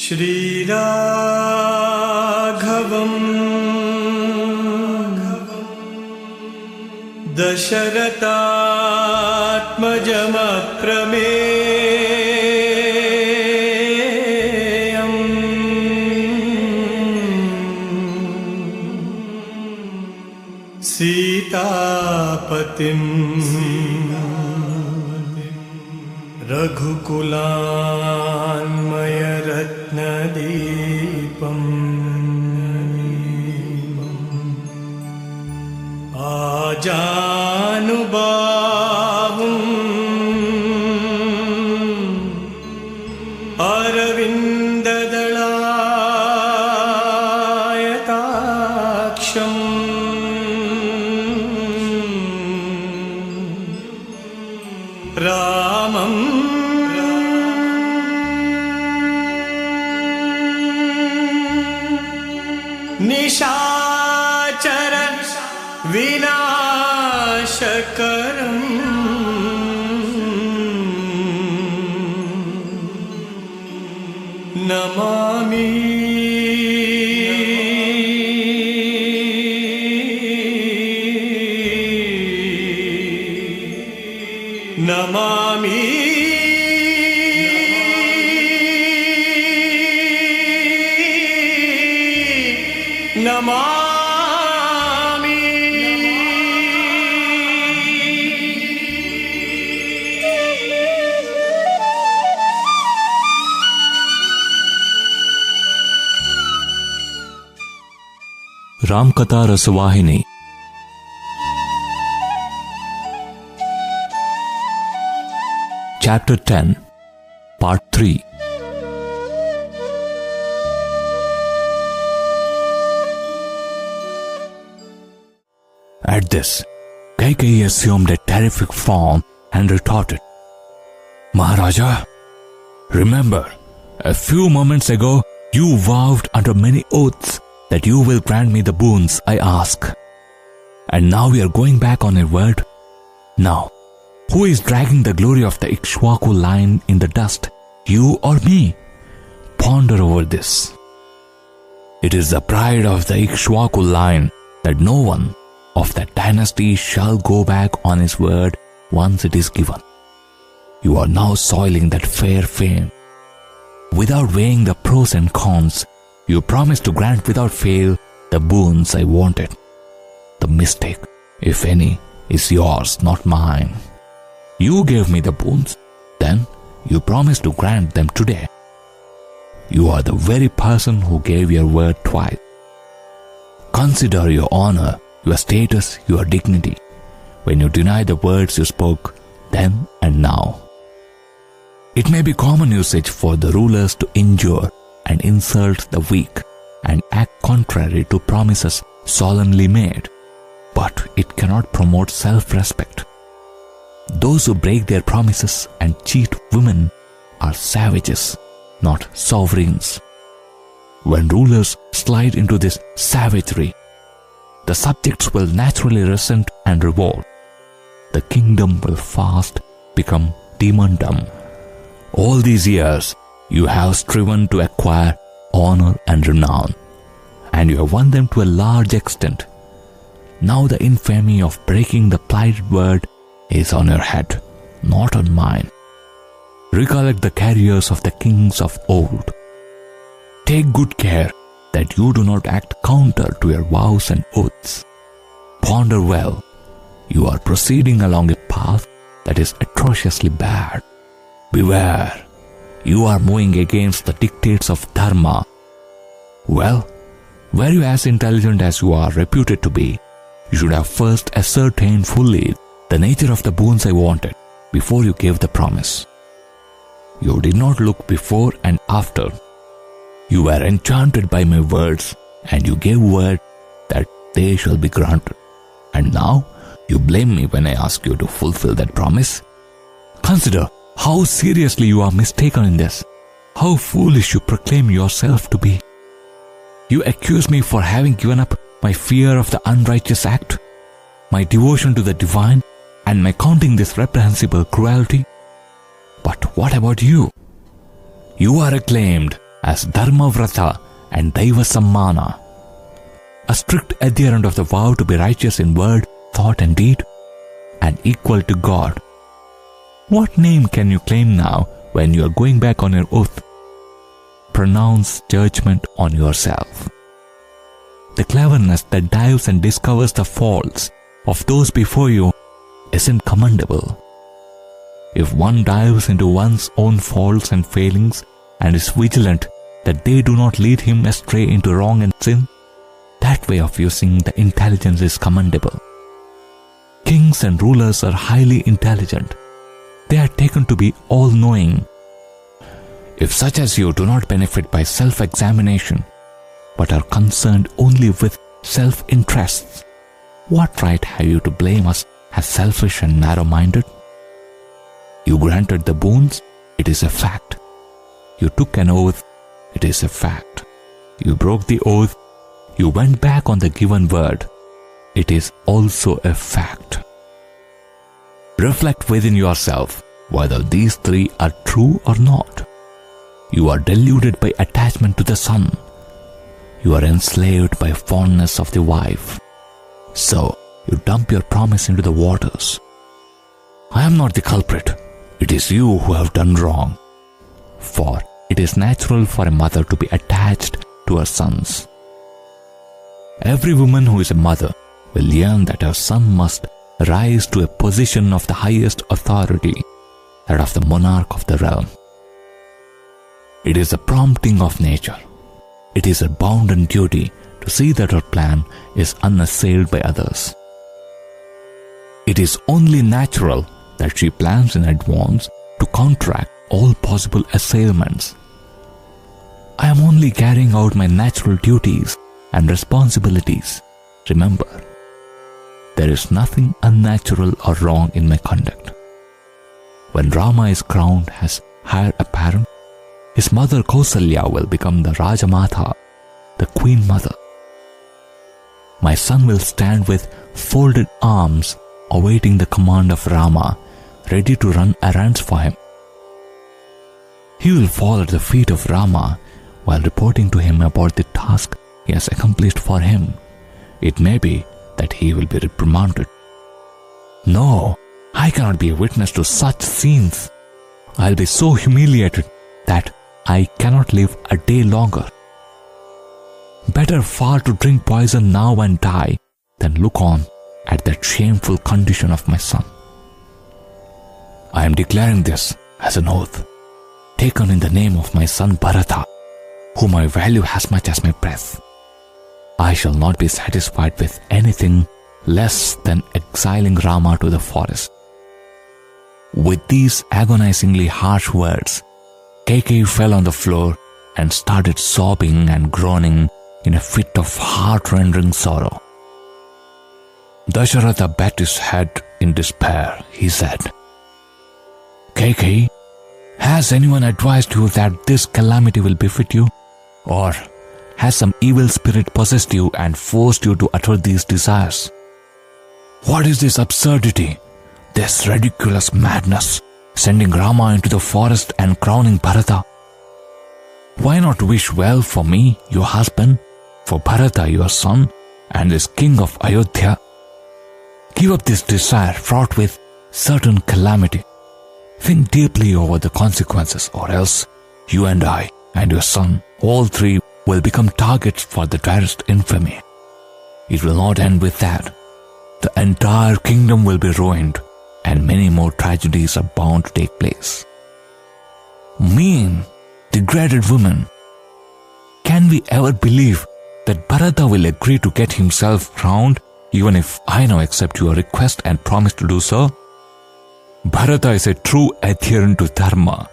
श्रीराघवम् दशरथात्मजमप्रमेयम् सीतापतिम् रघुकुलान्मयरत्नदीपम् आजानुबाहुम् अरविन्ददलायताक्षम् रामम् निशाचर विनाशकरम् Namami Namami Namami Ramakatha Rasavahini. Chapter 10, Part 3. At this, Kaikeyi assumed a terrific form and retorted, Maharaja, remember, a few moments ago you vowed under many oaths that you will grant me the boons I ask. And now we are going back on a word. Now, who is dragging the glory of the Ikshwaku line in the dust, you or me? Ponder over this. It is the pride of the Ikshwaku line that no one of that dynasty shall go back on his word once it is given. You are now soiling that fair fame. Without weighing the pros and cons, you promised to grant without fail the boons I wanted. The mistake, if any, is yours, not mine. You gave me the boons, then you promised to grant them today. You are the very person who gave your word twice. Consider your honor, your status, your dignity, when you deny the words you spoke then and now. It may be common usage for the rulers to injure and insult the weak and act contrary to promises solemnly made, but it cannot promote self-respect. Those who break their promises and cheat women are savages, not sovereigns. When rulers slide into this savagery, the subjects will naturally resent and revolt. The kingdom will fast become demondom. All these years, you have striven to acquire honor and renown, and you have won them to a large extent. Now the infamy of breaking the plighted word is on your head, not on mine. Recollect the careers of the kings of old. Take good care that you do not act counter to your vows and oaths. Ponder well. You are proceeding along a path that is atrociously bad. Beware. You are moving against the dictates of Dharma. Well, were you as intelligent as you are reputed to be, you should have first ascertained fully the nature of the boons I wanted before you gave the promise. You did not look before and after. You were enchanted by my words, and you gave word that they shall be granted. And now you blame me when I ask you to fulfill that promise? Consider how seriously you are mistaken in this. How foolish you proclaim yourself to be. You accuse me for having given up my fear of the unrighteous act, my devotion to the divine, and my counting this reprehensible cruelty. But what about you? You are acclaimed as Dharmavrata and Daivasammana, a strict adherent of the vow to be righteous in word, thought and deed, and equal to God. What name can you claim now when you are going back on your oath? Pronounce judgment on yourself. The cleverness that dives and discovers the faults of those before you isn't commendable. If one dives into one's own faults and failings and is vigilant that they do not lead him astray into wrong and sin, that way of using the intelligence is commendable. Kings and rulers are highly intelligent. They are taken to be all-knowing. If such as you do not benefit by self-examination, but are concerned only with self-interests, what right have you to blame us as selfish and narrow-minded? You granted the boons, it is a fact. You took an oath, it is a fact. You broke the oath, you went back on the given word, it is also a fact. Reflect within yourself whether these three are true or not. You are deluded by attachment to the son. You are enslaved by fondness of the wife. So, you dump your promise into the waters. I am not the culprit. It is you who have done wrong. For it is natural for a mother to be attached to her sons. Every woman who is a mother will yearn that her son must rise to a position of the highest authority, that of the monarch of the realm. It is a prompting of nature. It is her bounden duty to see that her plan is unassailed by others. It is only natural that she plans in advance to counteract all possible assailments. I am only carrying out my natural duties and responsibilities. Remember, there is nothing unnatural or wrong in my conduct. When Rama is crowned as heir apparent, his mother Kausalya will become the Rajamatha, the Queen Mother. My son will stand with folded arms awaiting the command of Rama, ready to run errands for him. He will fall at the feet of Rama while reporting to him about the task he has accomplished for him. It may be that he will be reprimanded. No, I cannot be a witness to such scenes. I'll be so humiliated that I cannot live a day longer. Better far to drink poison now and die than look on at that shameful condition of my son. I am declaring this as an oath, taken in the name of my son Bharata, whom I value as much as my breath. I shall not be satisfied with anything less than exiling Rama to the forest. With these agonizingly harsh words, Kaikeyi fell on the floor and started sobbing and groaning in a fit of heart-rending sorrow. Dasharatha bat his head in despair. He said, Kaikeyi, has anyone advised you that this calamity will befit you? Or has some evil spirit possessed you and forced you to utter these desires? What is this absurdity, this ridiculous madness, sending Rama into the forest and crowning Bharata? Why not wish well for me, your husband, for Bharata, your son, and this king of Ayodhya? Give up this desire fraught with certain calamity. Think deeply over the consequences, or else you and I and your son, all three, will become targets for the direst infamy. It will not end with that. The entire kingdom will be ruined, and many more tragedies are bound to take place. Mean, degraded woman, can we ever believe that Bharata will agree to get himself crowned even if I now accept your request and promise to do so? Bharata is a true adherent to Dharma.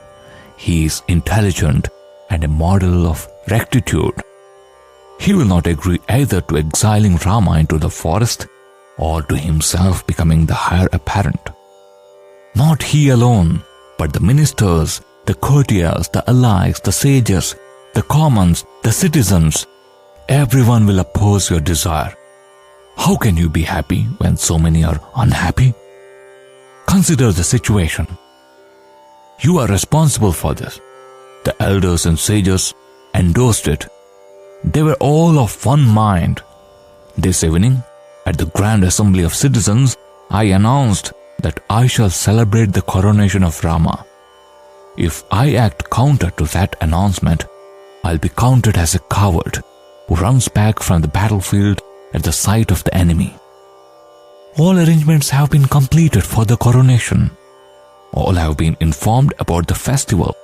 He is intelligent and a model of rectitude. He will not agree either to exiling Rama into the forest or to himself becoming the heir apparent. Not he alone, but the ministers, the courtiers, the allies, the sages, the commons, the citizens, everyone will oppose your desire. How can you be happy when so many are unhappy? Consider the situation. You are responsible for this. The elders and sages, endorsed it. They were all of one mind. This evening, at the Grand Assembly of Citizens, I announced that I shall celebrate the coronation of Rama. If I act counter to that announcement, I'll be counted as a coward who runs back from the battlefield at the sight of the enemy. All arrangements have been completed for the coronation. All have been informed about the festival.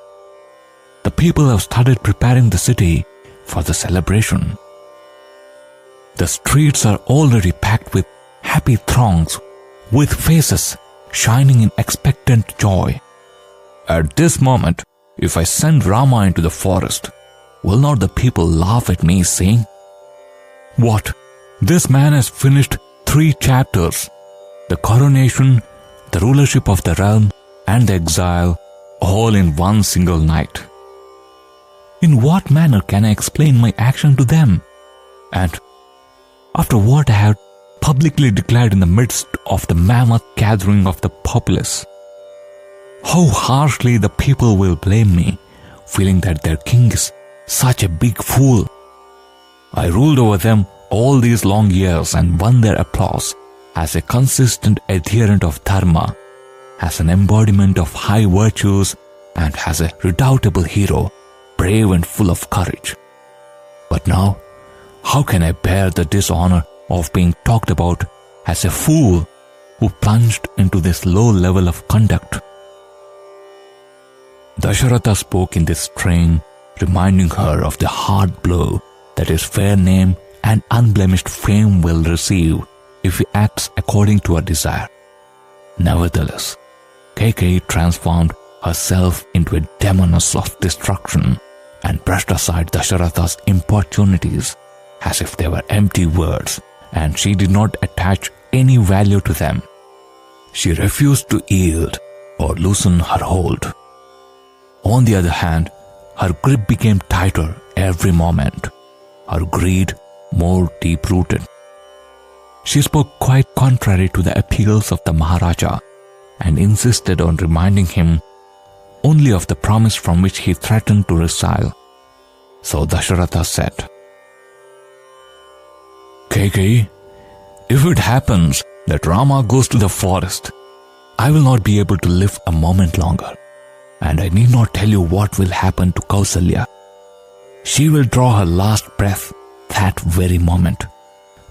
The people have started preparing the city for the celebration. The streets are already packed with happy throngs, with faces shining in expectant joy. At this moment, if I send Rama into the forest, will not the people laugh at me, saying, "What? This man has finished 3 chapters, the coronation, the rulership of the realm, and the exile, all in one single night." In what manner can I explain my action to them? And after what I have publicly declared in the midst of the mammoth gathering of the populace, how harshly the people will blame me, feeling that their king is such a big fool. I ruled over them all these long years and won their applause as a consistent adherent of dharma, as an embodiment of high virtues, and as a redoubtable hero, brave and full of courage. But now, how can I bear the dishonor of being talked about as a fool who plunged into this low level of conduct? Dasharatha spoke in this strain, reminding her of the hard blow that his fair name and unblemished fame will receive if he acts according to her desire. Nevertheless, Kaikeyi transformed herself into a demoness of destruction and brushed aside Dasharatha's importunities as if they were empty words, and she did not attach any value to them. She refused to yield or loosen her hold. On the other hand, her grip became tighter every moment, her greed more deep-rooted. She spoke quite contrary to the appeals of the Maharaja and insisted on reminding him only of the promise from which he threatened to resile. So Dasharatha said, "Kaikeyi, if it happens that Rama goes to the forest, I will not be able to live a moment longer, and I need not tell you what will happen to Kausalya. She will draw her last breath that very moment.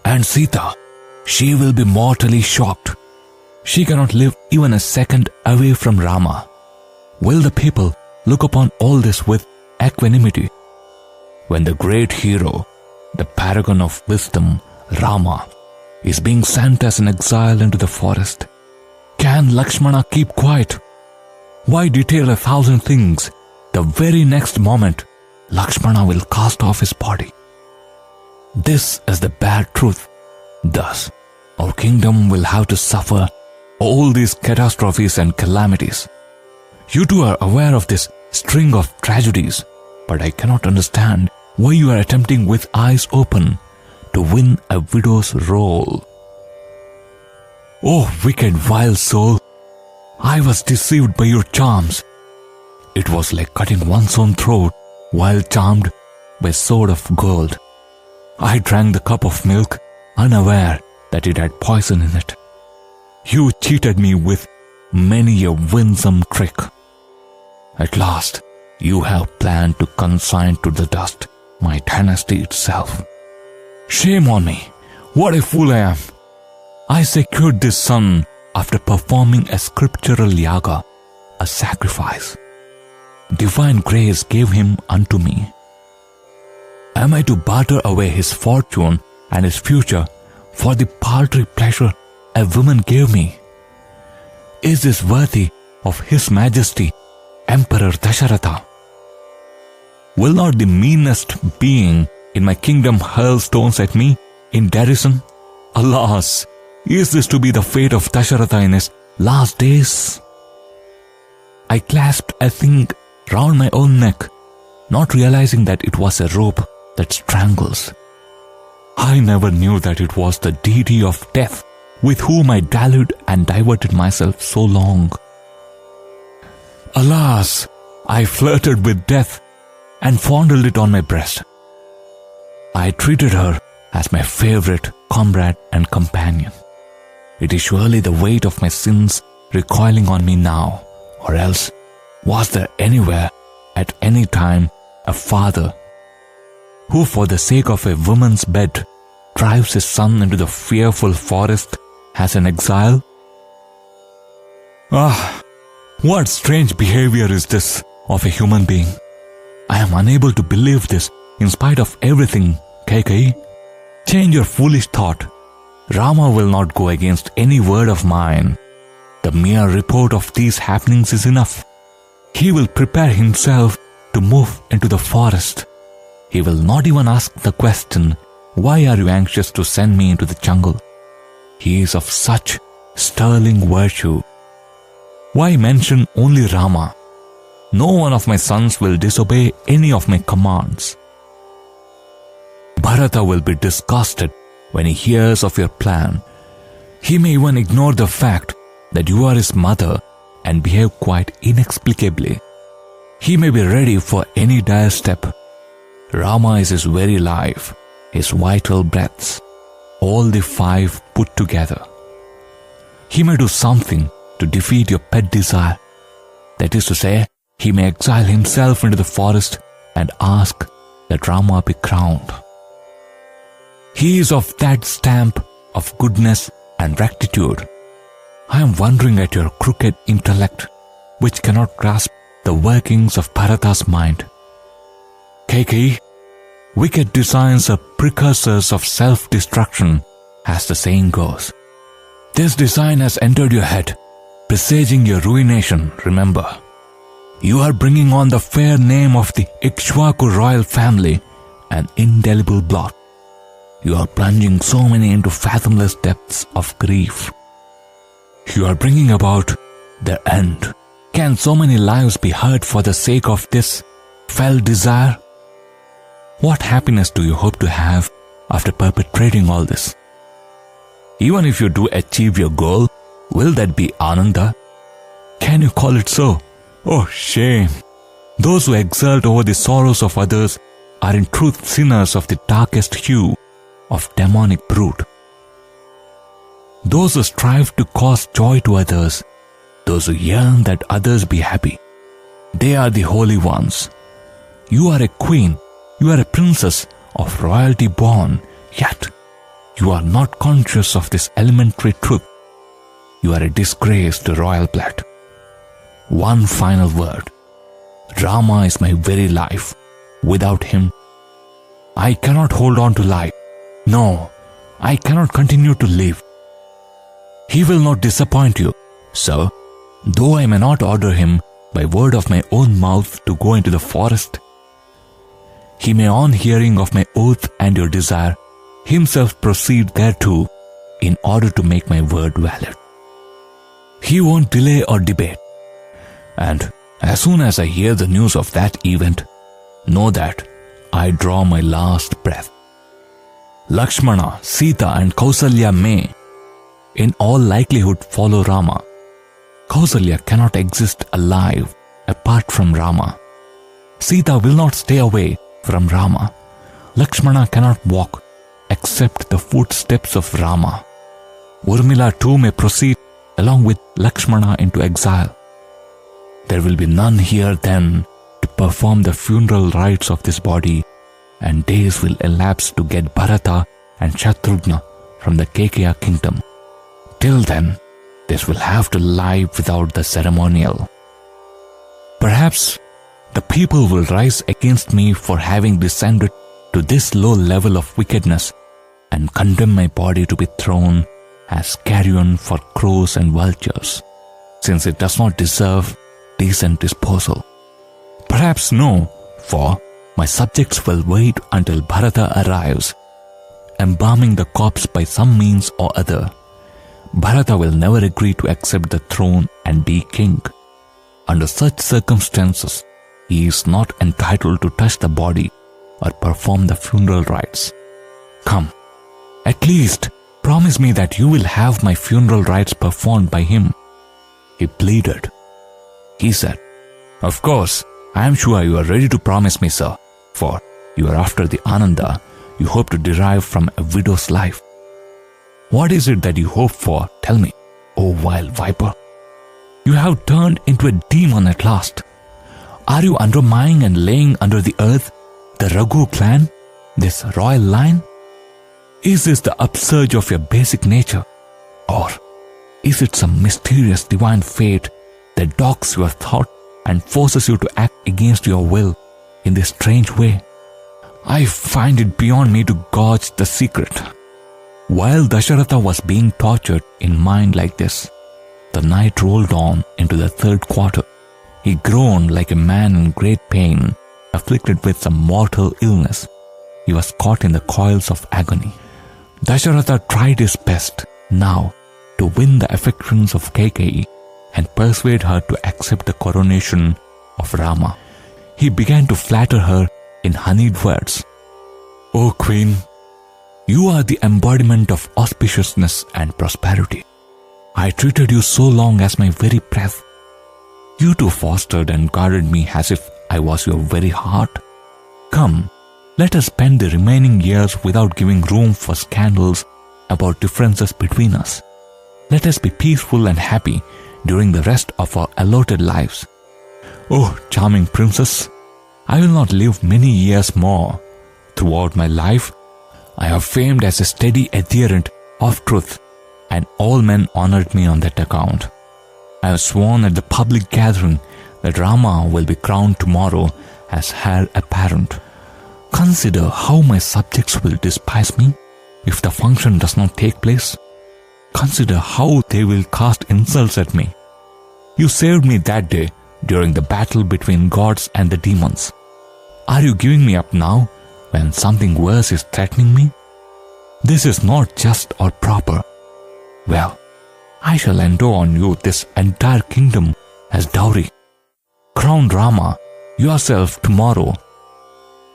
And Sita, she will be mortally shocked. She cannot live even a second away from Rama. Will the people look upon all this with equanimity? When the great hero, the paragon of wisdom, Rama, is being sent as an exile into the forest, can Lakshmana keep quiet? Why detail 1,000 things? The very next moment, Lakshmana will cast off his body. This is the bad truth. Thus, our kingdom will have to suffer all these catastrophes and calamities. You too are aware of this string of tragedies, but I cannot understand why you are attempting with eyes open to win a widow's role. Oh, wicked, vile soul! I was deceived by your charms. It was like cutting one's own throat while charmed by a sword of gold. I drank the cup of milk, unaware that it had poison in it. You cheated me with many a winsome trick. At last, you have planned to consign to the dust my dynasty itself. Shame on me! What a fool I am! I secured this son after performing a scriptural yaga, a sacrifice. Divine grace gave him unto me. Am I to barter away his fortune and his future for the paltry pleasure a woman gave me? Is this worthy of His Majesty, Emperor Dasharatha? Will not the meanest being in my kingdom hurl stones at me in derision? Alas, is this to be the fate of Dasharatha in his last days? I clasped a thing round my own neck, not realizing that it was a rope that strangles. I never knew that it was the deity of death with whom I dallied and diverted myself so long. Alas, I flirted with death and fondled it on my breast. I treated her as my favorite comrade and companion. It is surely the weight of my sins recoiling on me now, or else was there anywhere, at any time, a father who for the sake of a woman's bed drives his son into the fearful forest as an exile? Ah, what strange behavior is this of a human being? I am unable to believe this in spite of everything, Kaikeyi. Change your foolish thought. Rama will not go against any word of mine. The mere report of these happenings is enough. He will prepare himself to move into the forest. He will not even ask the question, "Why are you anxious to send me into the jungle?" He is of such sterling virtue. Why mention only Rama? No one of my sons will disobey any of my commands. Bharata will be disgusted when he hears of your plan. He may even ignore the fact that you are his mother and behave quite inexplicably. He may be ready for any dire step. Rama is his very life, his vital breaths, all the five put together. He may do something to defeat your pet desire. That is to say, he may exile himself into the forest and ask that Rama be crowned. He is of that stamp of goodness and rectitude. I am wondering at your crooked intellect, which cannot grasp the workings of Bharata's mind. Kaikeyi, wicked designs are precursors of self-destruction, as the saying goes. This design has entered your head, presaging your ruination, remember. You are bringing on the fair name of the Ikshwaku royal family an indelible blot. You are plunging so many into fathomless depths of grief. You are bringing about their end. Can so many lives be hurt for the sake of this fell desire? What happiness do you hope to have after perpetrating all this? Even if you do achieve your goal, will that be Ananda? Can you call it so? Oh, shame! Those who exult over the sorrows of others are in truth sinners of the darkest hue, of demonic brood. Those who strive to cause joy to others, those who yearn that others be happy, they are the holy ones. You are a queen, you are a princess of royalty born, yet you are not conscious of this elementary truth. You are a disgrace to royal blood. One final word. Rama is my very life. Without him, I cannot hold on to life. No, I cannot continue to live. He will not disappoint you, so, though I may not order him by word of my own mouth to go into the forest, he may on hearing of my oath and your desire, himself proceed thereto in order to make my word valid. He won't delay or debate. And as soon as I hear the news of that event, know that I draw my last breath. Lakshmana, Sita and Kausalya may, in all likelihood, follow Rama. Kausalya cannot exist alive apart from Rama. Sita will not stay away from Rama. Lakshmana cannot walk except the footsteps of Rama. Urmila too may proceed along with Lakshmana into exile. There will be none here then to perform the funeral rites of this body, and days will elapse to get Bharata and Shatrughna from the Kekeya kingdom. Till then, this will have to lie without the ceremonial. Perhaps the people will rise against me for having descended to this low level of wickedness and condemn my body to be thrown as carrion for crows and vultures, since it does not deserve decent disposal. Perhaps no, for my subjects will wait until Bharata arrives, embalming the corpse by some means or other. Bharata will never agree to accept the throne and be king. Under such circumstances, he is not entitled to touch the body or perform the funeral rites. Come, at least promise me that you will have my funeral rites performed by him. He pleaded. He said, "Of course, I am sure you are ready to promise me, sir, for you are after the Ananda you hope to derive from a widow's life. What is it that you hope for? Tell me, O wild viper. You have turned into a demon at last. Are you undermining and laying under the earth the Raghu clan, this royal line? Is this the upsurge of your basic nature? Or is it some mysterious divine fate that docks your thought and forces you to act against your will in this strange way? I find it beyond me to gauge the secret. While Dasharatha was being tortured in mind like this, the night rolled on into the third quarter. He groaned like a man in great pain, afflicted with some mortal illness. He was caught in the coils of agony. Dasharatha tried his best now to win the affections of Kaikeyi and persuade her to accept the coronation of Rama. He began to flatter her in honeyed words. O Queen, you are the embodiment of auspiciousness and prosperity. I treated you so long as my very breath. You too fostered and guarded me as if I was your very heart. Come, let us spend the remaining years without giving room for scandals about differences between us. Let us be peaceful and happy during the rest of our allotted lives. Oh, charming princess, I will not live many years more. Throughout my life, I have famed as a steady adherent of truth, and all men honored me on that account. I have sworn at the public gathering that Rama will be crowned tomorrow as heir apparent. Consider how my subjects will despise me if the function does not take place. Consider how they will cast insults at me. You saved me that day during the battle between gods and the demons. Are you giving me up now when something worse is threatening me? This is not just or proper. Well, I shall endow on you this entire kingdom as dowry. Crown Rama yourself tomorrow.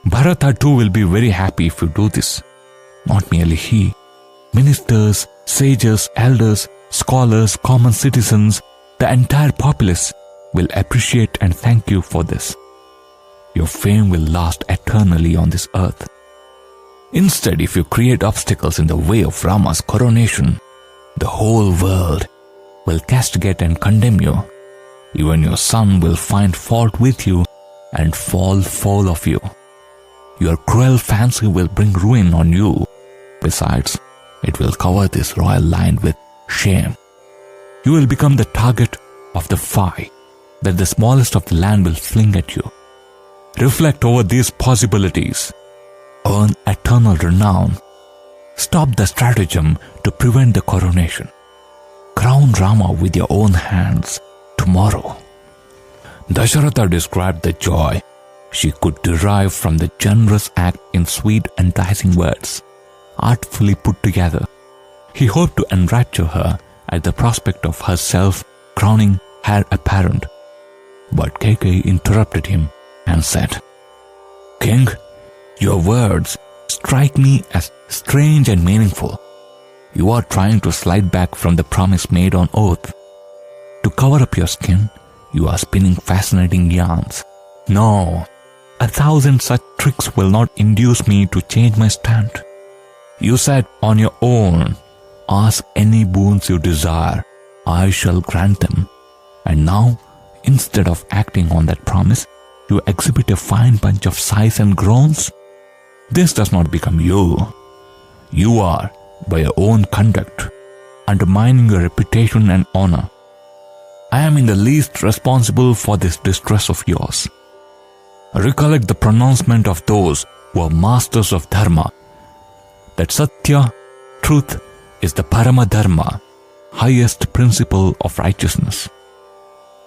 Bharata too will be very happy if you do this. Not merely he. Ministers, sages, elders, scholars, common citizens, the entire populace will appreciate and thank you for this. Your fame will last eternally on this earth. Instead, if you create obstacles in the way of Rama's coronation, the whole world will castigate and condemn you. Even your son will find fault with you and fall foul of you. Your cruel fancy will bring ruin on you. Besides, it will cover this royal line with shame. You will become the target of the fire that the smallest of the land will fling at you. Reflect over these possibilities. Earn eternal renown. Stop the stratagem to prevent the coronation. Crown Rama with your own hands tomorrow. Dasharatha described the joy she could derive from the generous act in sweet, enticing words, artfully put together. He hoped to enrapture her at the prospect of herself crowning heir apparent. But Kaikeyi interrupted him and said, King, your words strike me as strange and meaningful. You are trying to slide back from the promise made on oath. To cover up your skin, you are spinning fascinating yarns. No, 1,000 such tricks will not induce me to change my stand. You said on your own, ask any boons you desire, I shall grant them. And now, instead of acting on that promise, you exhibit a fine bunch of sighs and groans. This does not become you. You are, by your own conduct, undermining your reputation and honor. I am in the least responsible for this distress of yours. Recollect the pronouncement of those who are masters of dharma, that Satya, truth, is the Parama Dharma, highest principle of righteousness.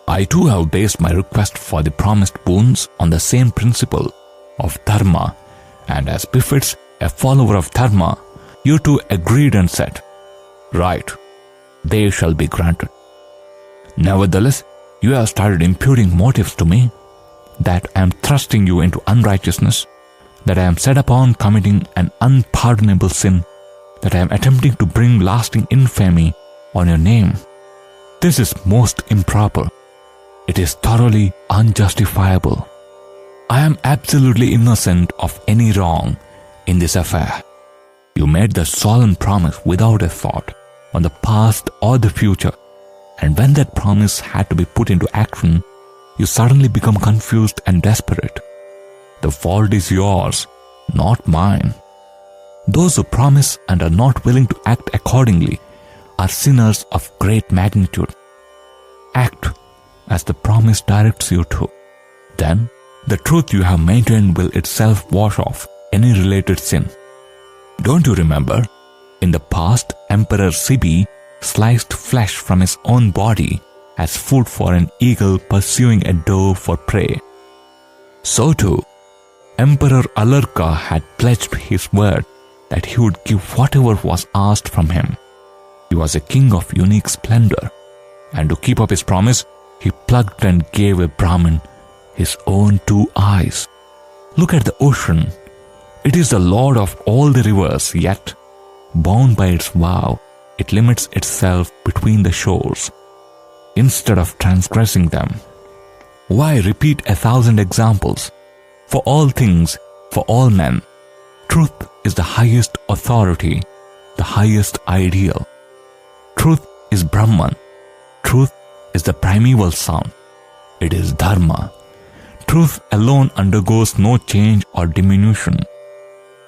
I too have based my request for the promised boons on the same principle of dharma, and as befits a follower of dharma, you too agreed and said, Right, they shall be granted. Nevertheless, you have started imputing motives to me, that I am thrusting you into unrighteousness, that I am set upon committing an unpardonable sin, that I am attempting to bring lasting infamy on your name. This is most improper. It is thoroughly unjustifiable. I am absolutely innocent of any wrong in this affair. You made the solemn promise without a thought on the past or the future, and when that promise had to be put into action, you suddenly become confused and desperate. The fault is yours, not mine. Those who promise and are not willing to act accordingly are sinners of great magnitude. Act as the promise directs you to. Then, the truth you have maintained will itself wash off any related sin. Don't you remember? In the past, Emperor Sibi sliced flesh from his own body as food for an eagle pursuing a dove for prey. So too, Emperor Alarka had pledged his word that he would give whatever was asked from him. He was a king of unique splendor, and to keep up his promise, he plucked and gave a Brahmin his own 2 eyes. Look at the ocean. It is the lord of all the rivers, yet, bound by its vow, it limits itself between the shores, instead of transgressing them. Why repeat 1,000 examples? For all things, for all men, truth is the highest authority, the highest ideal. Truth is Brahman. Truth is the primeval sound. It is Dharma. Truth alone undergoes no change or diminution.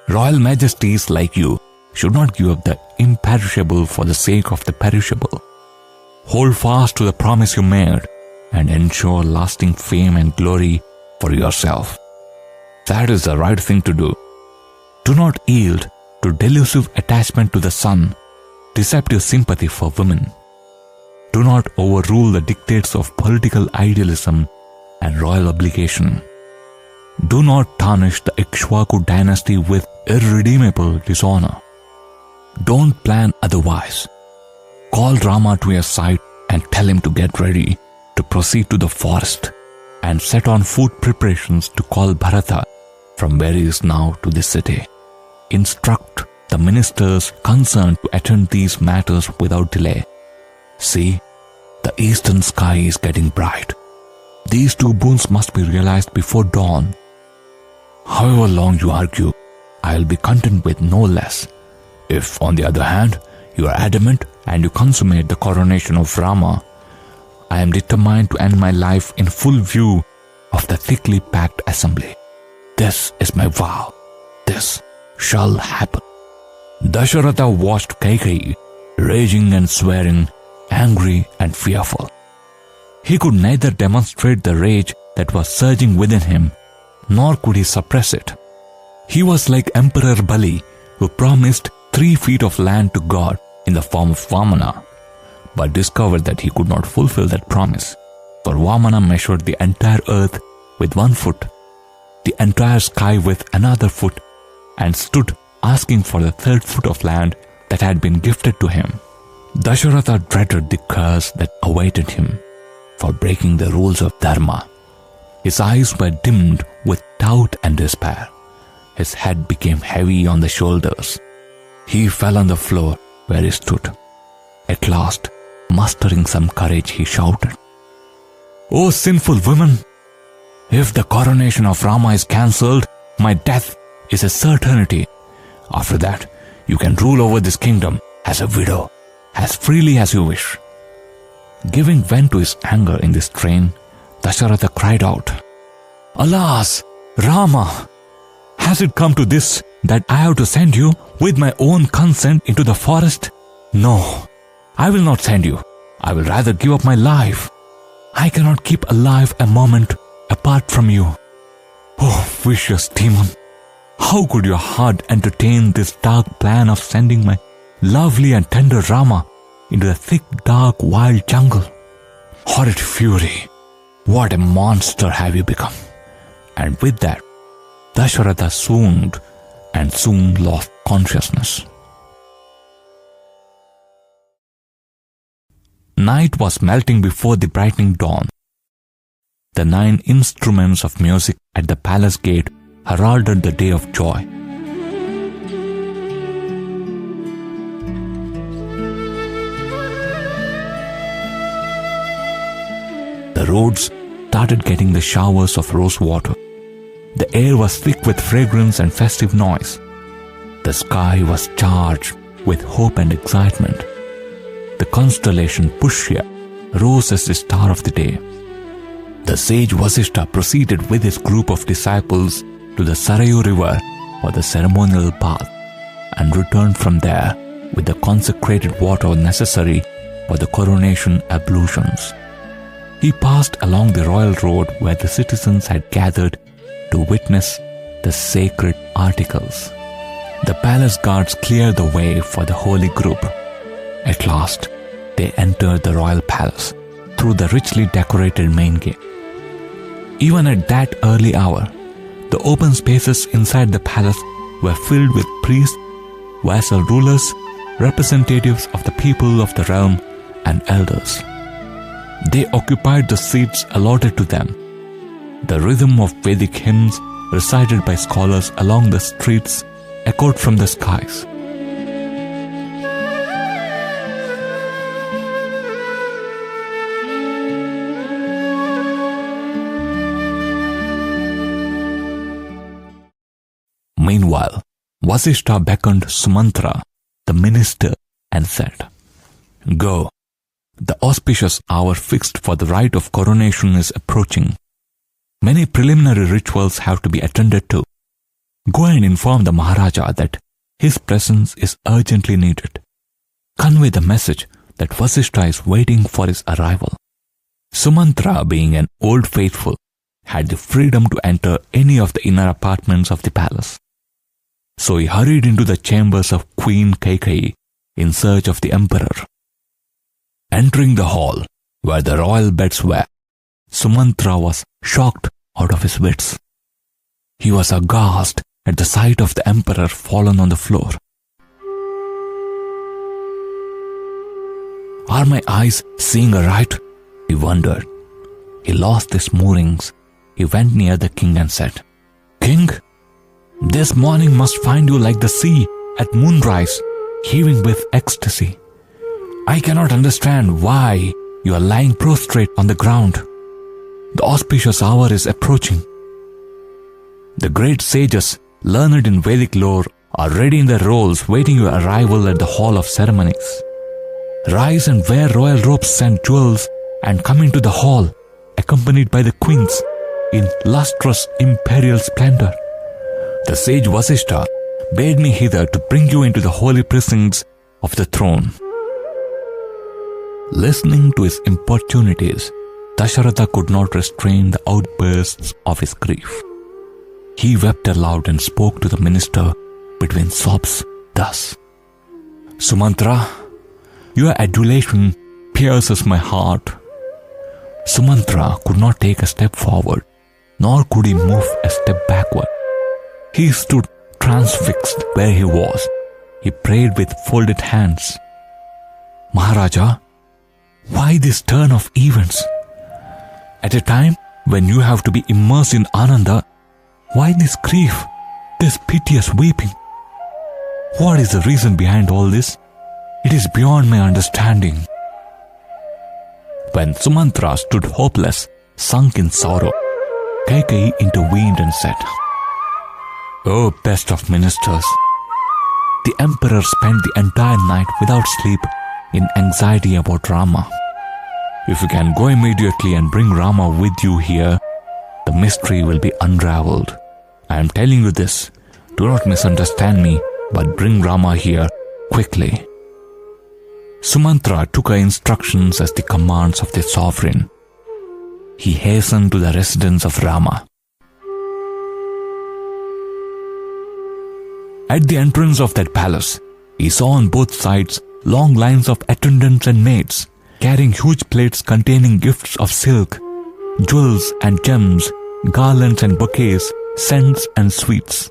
Royal majesties like you should not give up the imperishable for the sake of the perishable. Hold fast to the promise you made and ensure lasting fame and glory for yourself. That is the right thing to do. Do not yield to delusive attachment to the sun, deceptive sympathy for women. Do not overrule the dictates of political idealism and royal obligation. Do not tarnish the Ikshwaku dynasty with irredeemable dishonor. Don't plan otherwise. Call Rama to your side and tell him to get ready to proceed to the forest and set on food preparations to call Bharata from where he is now to this city. Instruct the ministers concerned to attend these matters without delay. See, the eastern sky is getting bright. These 2 boons must be realized before dawn. However long you argue, I will be content with no less. If, on the other hand, you are adamant and you consummate the coronation of Rama, I am determined to end my life in full view of the thickly packed assembly. This is my vow. This shall happen. Dasharatha watched Kaikeyi, raging and swearing, angry and fearful. He could neither demonstrate the rage that was surging within him, nor could he suppress it. He was like Emperor Bali, who promised 3 feet of land to God in the form of Vamana, but discovered that he could not fulfill that promise, for Vamana measured the entire earth with 1 foot, the entire sky with another foot, and stood asking for the 3rd foot of land that had been gifted to him. Dasharatha dreaded the curse that awaited him for breaking the rules of Dharma. His eyes were dimmed with doubt and despair. His head became heavy on the shoulders. He fell on the floor where he stood. At last, mustering some courage, he shouted, "O sinful women! If the coronation of Rama is cancelled, my death is a certainty. After that, you can rule over this kingdom as a widow, as freely as you wish." Giving vent to his anger in this strain, Dasharatha cried out, "Alas, Rama! Has it come to this that I have to send you with my own consent into the forest? No, I will not send you. I will rather give up my life. I cannot keep alive a moment apart from you. Oh, vicious demon! How could your heart entertain this dark plan of sending my lovely and tender Rama into the thick, dark, wild jungle? Horrid fury! What a monster have you become!" And with that, Dasharatha swooned and soon lost consciousness. Night was melting before the brightening dawn. The 9 instruments of music at the palace gate heralded the day of joy. The roads started getting the showers of rose water, The air was thick with fragrance and festive noise. The sky was charged with hope and excitement. The constellation Pushya rose as the star of the day. The sage Vasishtha proceeded with his group of disciples to the Sarayu river for the ceremonial bath and returned from there with the consecrated water necessary for the coronation ablutions. He passed along the royal road where the citizens had gathered to witness the sacred articles. The palace guards cleared the way for the holy group. At last, they entered the royal palace through the richly decorated main gate. Even at that early hour, the open spaces inside the palace were filled with priests, vassal rulers, representatives of the people of the realm, and elders. They occupied the seats allotted to them. The rhythm of Vedic hymns recited by scholars along the streets echoed from the skies. Meanwhile, Vasishtha beckoned Sumantra, the minister, and said, "Go. The auspicious hour fixed for the rite of coronation is approaching. Many preliminary rituals have to be attended to. Go and inform the Maharaja that his presence is urgently needed. Convey the message that Vasishtha is waiting for his arrival." Sumantra, being an old faithful, had the freedom to enter any of the inner apartments of the palace. So he hurried into the chambers of Queen Kaikeyi in search of the emperor. Entering the hall, where the royal beds were, Sumantra was shocked out of his wits. He was aghast at the sight of the emperor fallen on the floor. "Are my eyes seeing aright?" he wondered. He lost his moorings. He went near the king and said, "King, this morning must find you like the sea at moonrise, heaving with ecstasy. I cannot understand why you are lying prostrate on the ground. The auspicious hour is approaching. The great sages, learned in Vedic lore, are ready in their roles waiting your arrival at the hall of ceremonies. Rise and wear royal robes and jewels and come into the hall, accompanied by the queens, in lustrous imperial splendor. The sage Vasishtha bade me hither to bring you into the holy precincts of the throne." Listening to his importunities, Dasharatha could not restrain the outbursts of his grief. He wept aloud and spoke to the minister between sobs thus, "Sumantra, your adulation pierces my heart." Sumantra could not take a step forward, nor could he move a step backward. He stood transfixed where he was. He prayed with folded hands, "Maharaja, why this turn of events? At a time when you have to be immersed in Ananda, why this grief, this piteous weeping? What is the reason behind all this? It is beyond my understanding." When Sumantra stood hopeless, sunk in sorrow, Kaikeyi intervened and said, "O best of ministers, the emperor spent the entire night without sleep in anxiety about Rama. If you can go immediately and bring Rama with you here, the mystery will be unraveled. I am telling you this. Do not misunderstand me, but bring Rama here quickly." Sumantra took her instructions as the commands of the sovereign. He hastened to the residence of Rama. At the entrance of that palace, he saw on both sides long lines of attendants and maids, carrying huge plates containing gifts of silk, jewels and gems, garlands and bouquets, scents and sweets.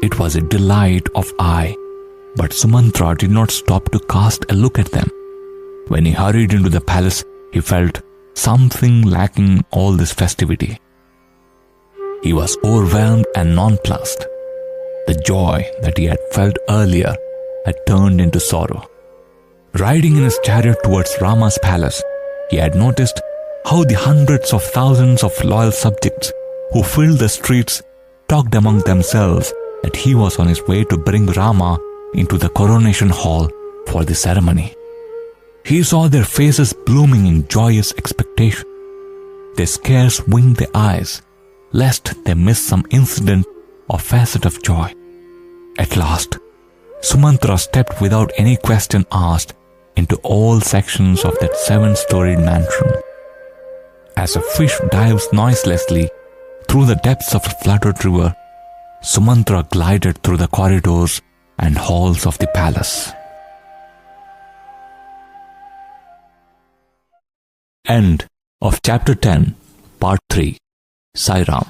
It was a delight of eye, but Sumantra did not stop to cast a look at them. When he hurried into the palace, he felt something lacking all this festivity. He was overwhelmed and nonplussed. The joy that he had felt earlier had turned into sorrow. Riding in his chariot towards Rama's palace, he had noticed how the hundreds of thousands of loyal subjects who filled the streets talked among themselves that he was on his way to bring Rama into the coronation hall for the ceremony. He saw their faces blooming in joyous expectation. They scarce winked their eyes, lest they miss some incident or facet of joy. At last, Sumantra stepped without any question asked into all sections of that 7-storied mansion. As a fish dives noiselessly through the depths of a flooded river, Sumantra glided through the corridors and halls of the palace. End of Chapter 10, Part 3. Sai Ram.